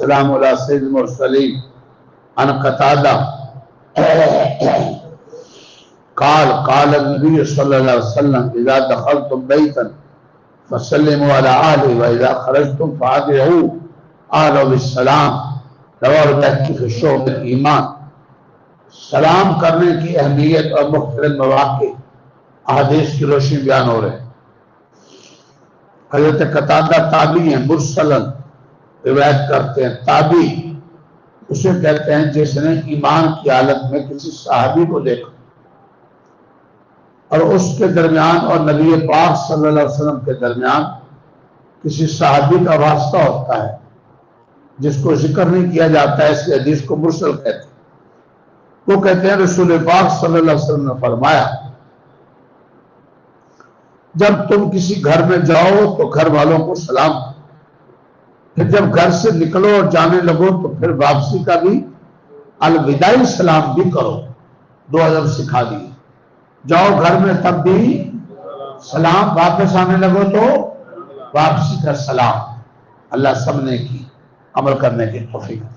والسلام علی سید المرسلین عن قتادہ قال النبی صلی اللہ علیہ وسلم اذا دخلتم بیتا فسلموا علی اہلہ واذا خرجتم فادعوا اہلہ بالسلام رواه البیہقی فی شعب الایمان۔ سلام کرنے کی اہمیت اور مختلف مواقع احادیث کی روشنی بیان ہو رہے ہیں۔ حضرت قتادہ تابعی ہیں، مرسلن روایت کرتے ہیں۔ تابعی اسے کہتے ہیں جس نے ایمان کی حالت میں کسی صحابی کو دیکھا اور اس کے درمیان اور نبی پاک صلی اللہ علیہ وسلم کے درمیان کسی صحابی کا واسطہ ہوتا ہے جس کو ذکر نہیں کیا جاتا ہے، اس حدیث کو مرسل کہتے ہیں۔ وہ کہتے ہیں رسول پاک صلی اللہ علیہ وسلم نے فرمایا جب تم کسی گھر میں جاؤ تو گھر والوں کو سلام کرو، پھر جب گھر سے نکلو اور جانے لگو تو پھر واپسی کا بھی الوداعی سلام بھی کرو۔ دو ادب سکھا دیے، جاؤ گھر میں تب بھی سلام، واپس آنے لگو تو واپسی کا سلام۔ اللہ سب نے کی عمل کرنے کی توفیق۔